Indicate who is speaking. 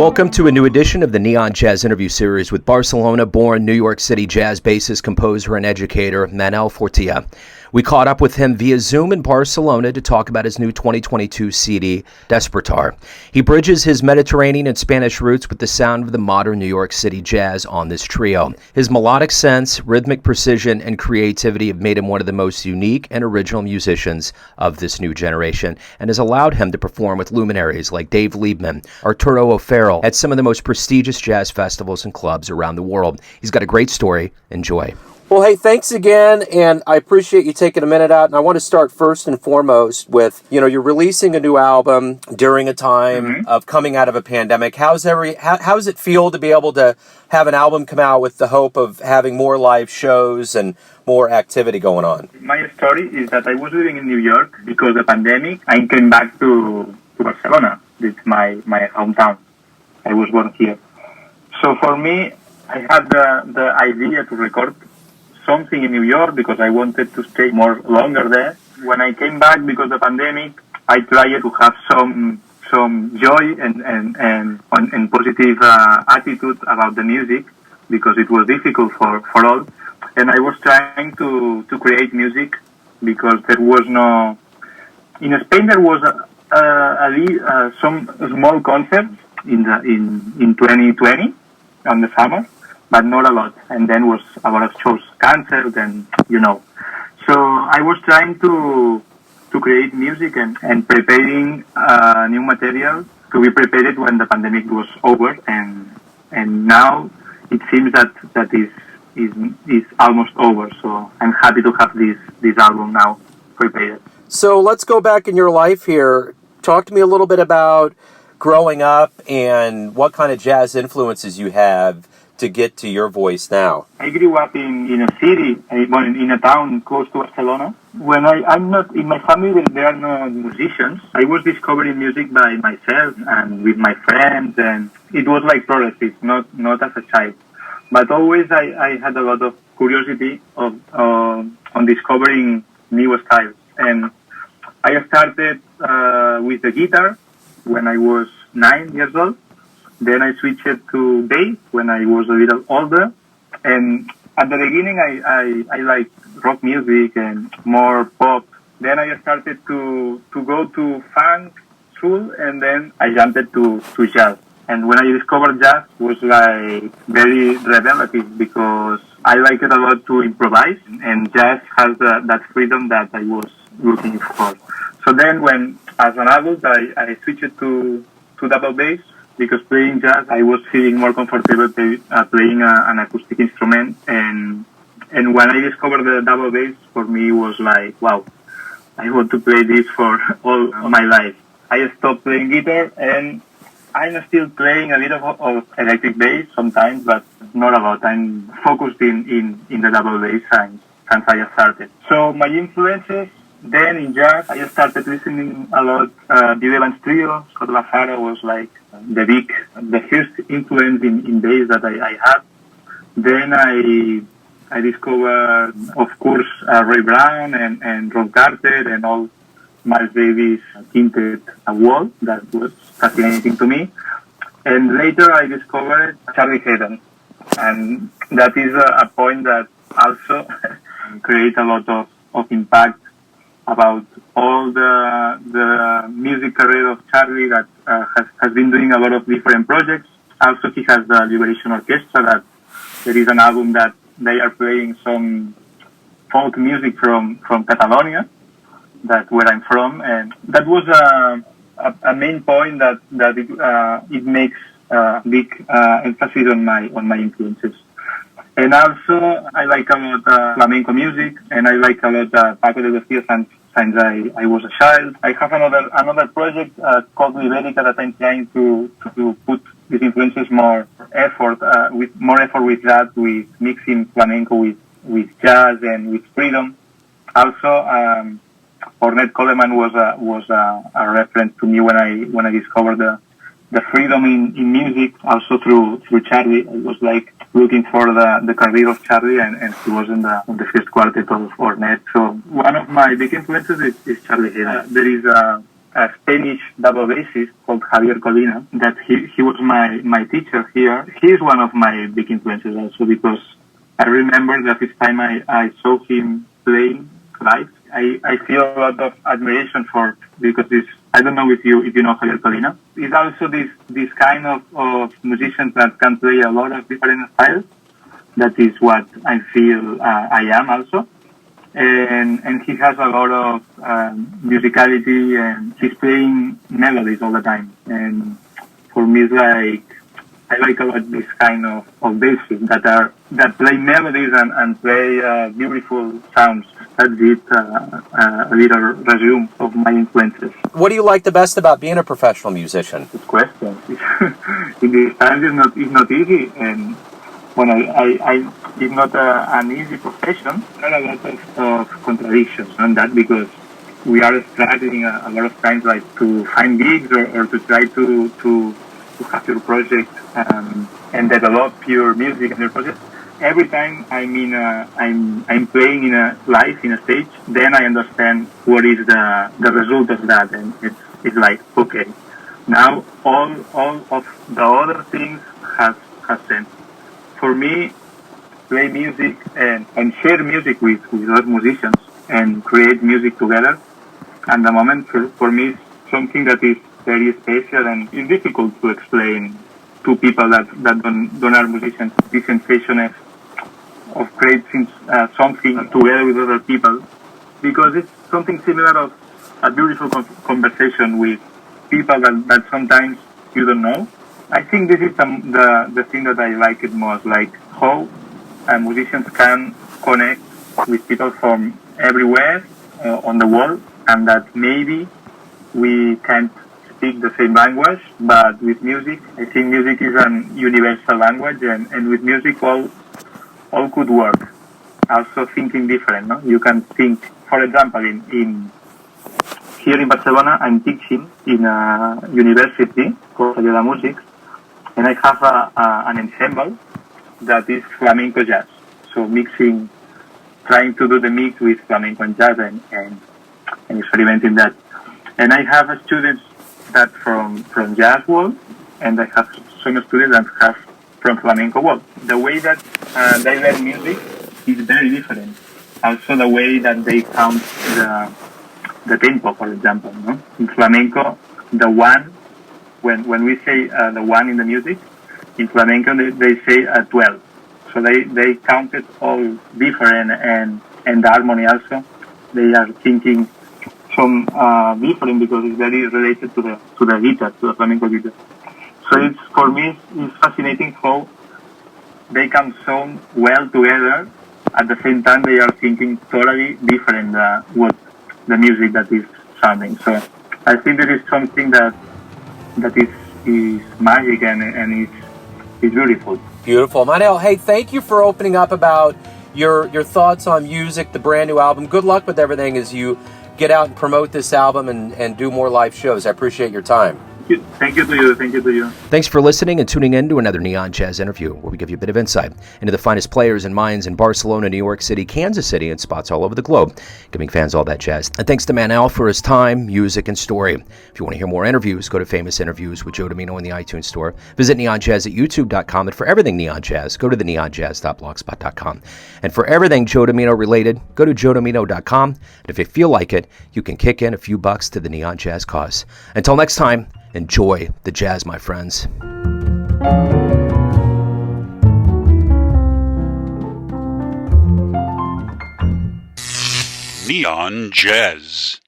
Speaker 1: Welcome to a new edition of the Neon Jazz interview series with Barcelona-born New York City jazz bassist, composer, and educator Manel Fortià. We caught up with him via Zoom in Barcelona to talk about his new 2022 CD, Despertar. He bridges his Mediterranean and Spanish roots with the sound of the modern New York City jazz on this trio. His melodic sense, rhythmic precision, and creativity have made him one of the most unique and original musicians of this new generation, and has allowed him to perform with luminaries like Dave Liebman, Arturo O'Farrill, at some of the most prestigious jazz festivals and clubs around the world. He's got a great story. Enjoy. Well, hey, thanks again, and I appreciate you taking a minute out. And I want to start first and foremost with, you're releasing a new album during a time of coming out of a pandemic. How does it feel to be able to have an album come out with the hope of having more live shows and more activity going on?
Speaker 2: My story is that I was living in New York because of the pandemic. I came back to Barcelona. It's my hometown. I was born here. So for me, I had the idea to record something in New York because I wanted to stay longer there. When I came back because of the pandemic, I tried to have some joy and positive attitude about the music because it was difficult for all. And I was trying to create music because there was no. In Spain there was some small concerts in 2020 on the summer, but not a lot. And then was a lot of shows cancelled, and So I was trying to create music and preparing new material to be prepared when the pandemic was over. And now it seems that is almost over. So I'm happy to have this album now prepared.
Speaker 1: So let's go back in your life here. Talk to me a little bit about growing up and what kind of jazz influences you have to get to your voice now.
Speaker 2: I grew up in a city, in a town close to Barcelona. When I'm not in my family, there are no musicians. I was discovering music by myself and with my friends, and it was like progressive, not as a child. But always I had a lot of curiosity on discovering new styles. And I started with the guitar when I was 9 years old. Then I switched to bass when I was a little older. And at the beginning, I liked rock music and more pop. Then I started to go to funk school, and then I jumped to jazz. And when I discovered jazz, it was like very revelative because I like it a lot to improvise, and jazz has that freedom that I was looking for. So then when, as an adult, I switched to double bass, because playing jazz, I was feeling more comfortable playing an acoustic instrument. And when I discovered the double bass, for me it was like, wow, I want to play this for all my life. I stopped playing guitar, and I'm still playing a bit of electric bass sometimes, but not a lot. I'm focused in the double bass since I started. So my influences then in jazz, I started listening a lot. Dave Liebman's trio, Scott Lazaro was like the first influence in bass that I had. Then I discovered, of course, Ray Brown and Ron Carter and all Miles Davis tinted wall. That was fascinating to me. And later I discovered Charlie Haden. And that is a point that also creates a lot of impact about all the music career of Charlie that has been doing a lot of different projects. Also, he has the Liberation Orchestra, that there is an album that they are playing some folk music from Catalonia, that where I'm from, and that was a main point that it makes big emphasis on my influences. And also, I like a lot flamenco music, and I like a lot Paco de Lucía since I was a child. I have another project called Ibérica that I'm trying to put these influences more effort with that, with mixing flamenco with jazz and with freedom. Also, Ornette Coleman was a reference to me when I discovered the freedom in music. Also through Charlie, I was like looking for the career of Charlie, and he was in the first quartet of Ornette. So one of my big influences is Charlie Haden. There is a a Spanish double bassist called Javier Colina, that he was my teacher here. He is one of my big influences also, because I remember the first time I saw him playing live. I feel a lot of admiration for, because I don't know if you know Javier Colina. He's also this kind of musician that can play a lot of different styles. That is what I feel I am also. And he has a lot of musicality, and he's playing melodies all the time. And for me, it's like, I like a lot this kind of bassists that play melodies and play beautiful sounds. That's it, a little resume of my influences.
Speaker 1: What do you like the best about being a professional musician?
Speaker 2: Good question. In these times, it's not easy, and when it's not an easy profession. There are a lot of contradictions on that, because we are struggling a lot of times, like to find gigs or to try to have your project and develop your music and your project. Every time I'm playing in a live in a stage, then I understand what is the result of that, and it's like, okay, now all of the other things has sense. For me, play music and share music with other musicians and create music together, and the moment for me is something that is very special, and it's difficult to explain to people that don't are musicians. This sensation of creating something together with other people, because it's something similar of a beautiful conversation with people that sometimes you don't know. I think this is the thing that I like it most, like how musicians can connect with people from everywhere on the world, and that maybe we can't speak the same language, but with music, I think music is an universal language, and with music all could work. Also thinking different, no? You can think, for example, here in Barcelona, I'm teaching in a university called de la Music, and I have an ensemble that is flamenco jazz. So trying to do the mix with flamenco and jazz, and experimenting that. And I have students that from jazz world, and I have some students that have from flamenco world. The way that they learn music is very different. Also the way that they count the tempo, for example. No? In flamenco, the one, when we say the one in the music, in flamenco they say 12. So they count it all different, and the harmony also. They are thinking some different, because it's very related to the guitar, to the flamenco guitar. So for me it's fascinating how they can sound well together. At the same time, they are thinking totally different what the music that is sounding. So I think there is something that is magic, and it's beautiful.
Speaker 1: Beautiful. Manel, hey, thank you for opening up about your thoughts on music, the brand new album. Good luck with everything as you get out and promote this album and do more live shows. I appreciate your time.
Speaker 2: Thank you to you. Thank you to you.
Speaker 1: Thanks for listening and tuning in to another Neon Jazz interview, where we give you a bit of insight into the finest players and minds in Barcelona, New York City, Kansas City, and spots all over the globe, giving fans all that jazz. And thanks to Manel for his time, music, and story. If you want to hear more interviews, go to Famous Interviews with Joe Domino in the iTunes Store. Visit neonjazz at youtube.com. And for everything Neon Jazz, go to the neonjazz.blogspot.com. And for everything Joe Domino related, go to joedomino.com. And if you feel like it, you can kick in a few bucks to the Neon Jazz cause. Until next time, enjoy the jazz, my friends.
Speaker 3: Neon Jazz.